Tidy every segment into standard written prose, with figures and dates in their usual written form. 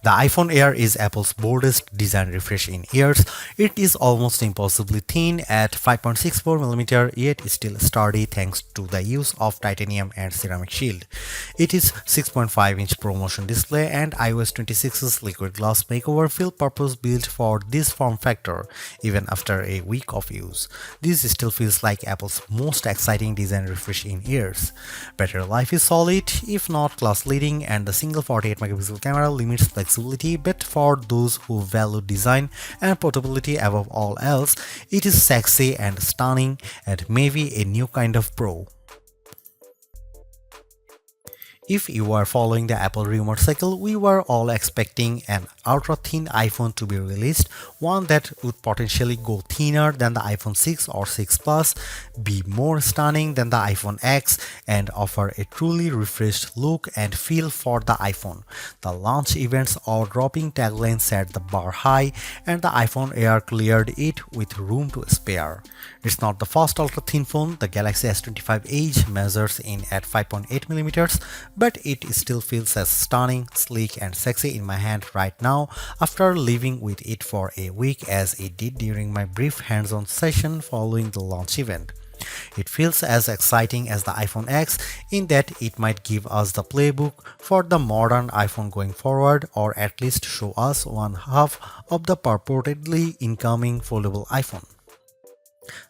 The iPhone Air is Apple's boldest design refresh in years. It is almost impossibly thin at 5.64mm, yet still sturdy thanks to the use of titanium and ceramic shield. It is 6.5-inch ProMotion display and iOS 26's liquid glass makeover feel purpose-built for this form factor, even after a week of use. This still feels like Apple's most exciting design refresh in years. Battery life is solid, if not class-leading, and the single 48-megapixel camera limits flexibility, but for those who value design and portability above all else, it is sexy and stunning and maybe a new kind of pro. If you are following the Apple rumor cycle, we were all expecting an ultra-thin iPhone to be released, one that would potentially go thinner than the iPhone 6 or 6 Plus, be more stunning than the iPhone X, and offer a truly refreshed look and feel for the iPhone. The launch event's awe-dropping tagline set the bar high, and the iPhone Air cleared it with room to spare. It's not the first ultra-thin phone. The Galaxy S25 Edge measures in at 5.8mm, but it still feels as stunning, sleek, and sexy in my hand right now after living with it for a week as it did during my brief hands-on session following the launch event. It feels as exciting as the iPhone X in that it might give us the playbook for the modern iPhone going forward, or at least show us one half of the purportedly incoming foldable iPhone.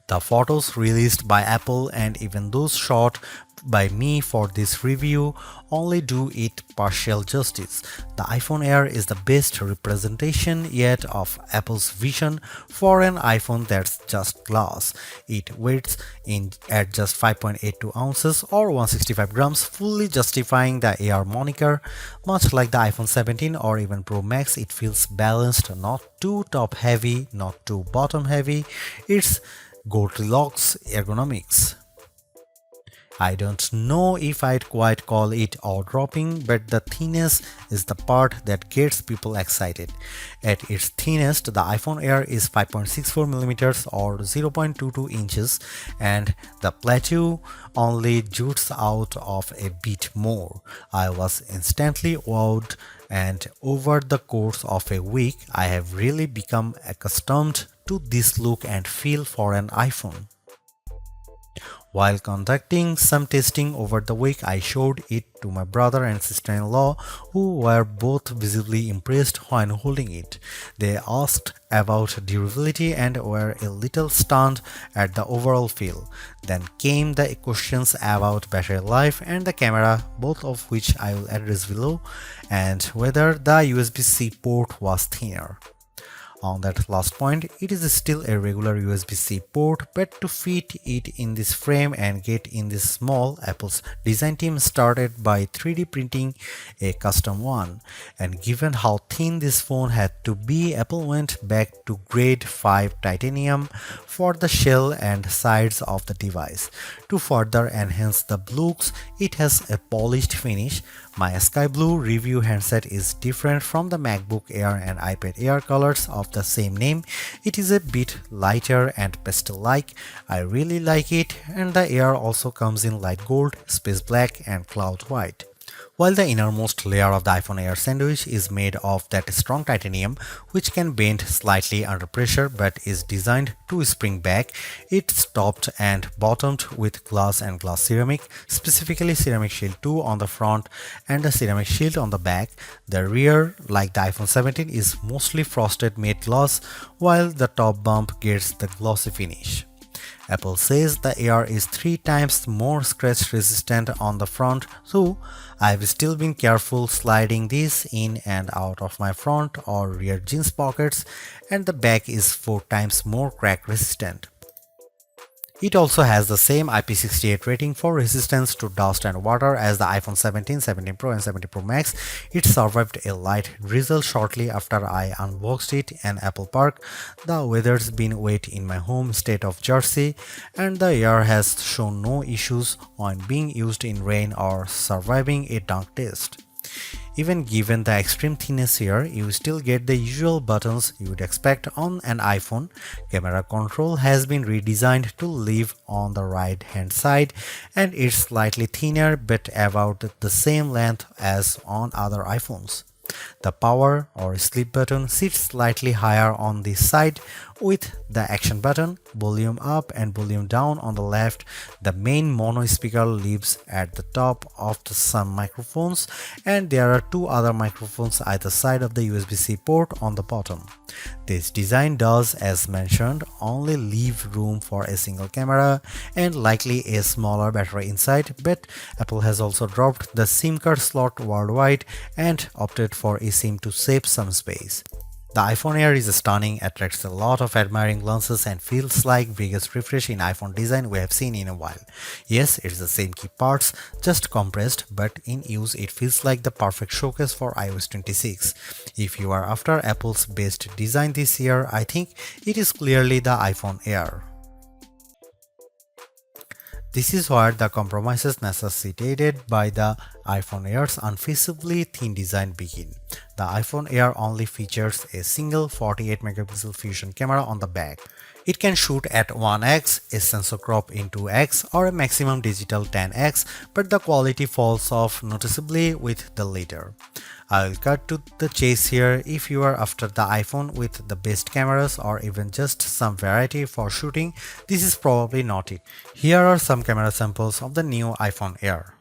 The photos released by Apple and even those shot by me for this review only do it partial justice. The iPhone Air is the best representation yet of Apple's vision for an iPhone that's just glass. It weighs in at just 5.82 ounces or 165 grams, fully justifying the Air moniker. Much like the iPhone 17 or even Pro Max, it feels balanced, not too top heavy, not too bottom heavy. It's Goldilocks ergonomics. I don't know if I'd quite call it awe-dropping, but the thinness is the part that gets people excited. At its thinnest, the iPhone Air is 5.64mm or 0.22 inches, and the plateau only jutes out of a bit more. I was instantly wowed, and over the course of a week, I have really become accustomed to this look and feel for an iPhone. While conducting some testing over the week, I showed it to my brother and sister-in-law, who were both visibly impressed when holding it. They asked about durability and were a little stunned at the overall feel. Then came the questions about battery life and the camera, both of which I will address below, and whether the USB-C port was thinner. On that last point, it is still a regular USB-C port, but to fit it in this frame and get in this small, Apple's design team started by 3D printing a custom one. And given how thin this phone had to be, Apple went back to grade 5 titanium for the shell and sides of the device. To further enhance the looks, it has a polished finish. My sky blue review handset is different from the MacBook Air and iPad Air colors of the same name. It is a bit lighter and pastel-like. I really like it, and the Air also comes in light gold, space black, and cloud white. While the innermost layer of the iPhone Air sandwich is made of that strong titanium, which can bend slightly under pressure but is designed to spring back, it's topped and bottomed with glass and glass ceramic, specifically Ceramic Shield 2 on the front and the Ceramic Shield on the back. The rear, like the iPhone 17, is mostly frosted matte glass, while the top bump gets the glossy finish. Apple says the Air is 3 times more scratch resistant on the front, so I've still been careful sliding this in and out of my front or rear jeans pockets, and the back is 4 times more crack resistant. It also has the same IP68 rating for resistance to dust and water as the iPhone 17, 17 Pro and 17 Pro Max. It survived a light drizzle shortly after I unboxed it in Apple Park. The weather's been wet in my home state of Jersey, and the Air has shown no issues when being used in rain or surviving a dunk test. Even given the extreme thinness here, you still get the usual buttons you would expect on an iPhone. Camera control has been redesigned to live on the right hand side, and it's slightly thinner but about the same length as on other iPhones. The power or sleep button sits slightly higher on the side with the action button, volume up and volume down on the left. The main mono speaker lives at the top of some microphones, and there are two other microphones either side of the USB-C port on the bottom. This design does, as mentioned, only leave room for a single camera and likely a smaller battery inside, but Apple has also dropped the SIM card slot worldwide and opted for eSIM to save some space. The iPhone Air is stunning, attracts a lot of admiring glances, and feels like biggest refresh in iPhone design we have seen in a while. Yes, it's the same key parts, just compressed, but in use it feels like the perfect showcase for iOS 26. If you are after Apple's best design this year, I think it is clearly the iPhone Air. This is where the compromises necessitated by the iPhone Air's unfeasibly thin design begin. The iPhone Air only features a single 48-megapixel fusion camera on the back. It can shoot at 1x, a sensor crop in 2x, or a maximum digital 10x, but the quality falls off noticeably with the latter. I will cut to the chase here. If you are after the iPhone with the best cameras or even just some variety for shooting, this is probably not it. Here are some camera samples of the new iPhone Air.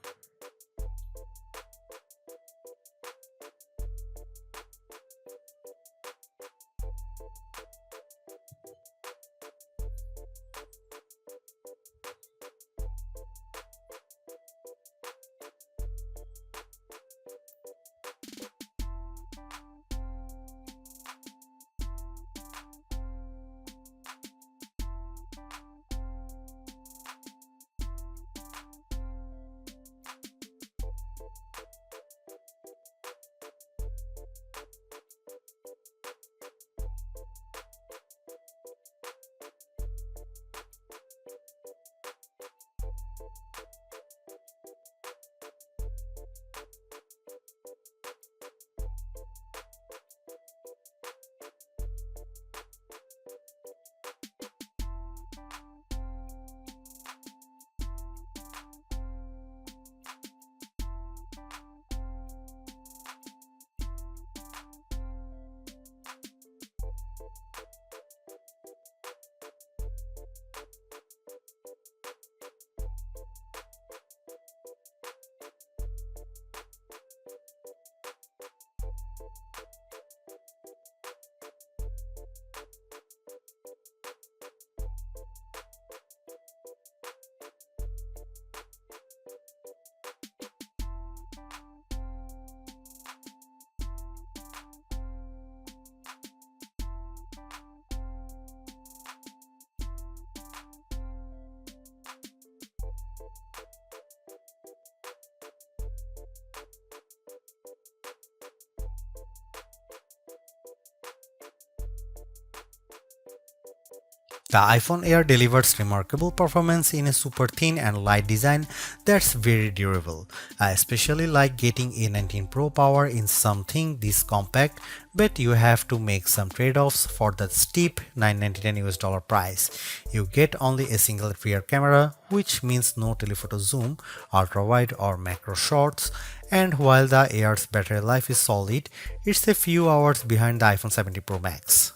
The iPhone Air delivers remarkable performance in a super thin and light design that's very durable. I especially like getting A19 Pro power in something this compact, but you have to make some trade-offs for the steep $999 price. You get only a single rear camera, which means no telephoto zoom, ultra-wide or macro shots, and while the Air's battery life is solid, it's a few hours behind the iPhone 17 Pro Max.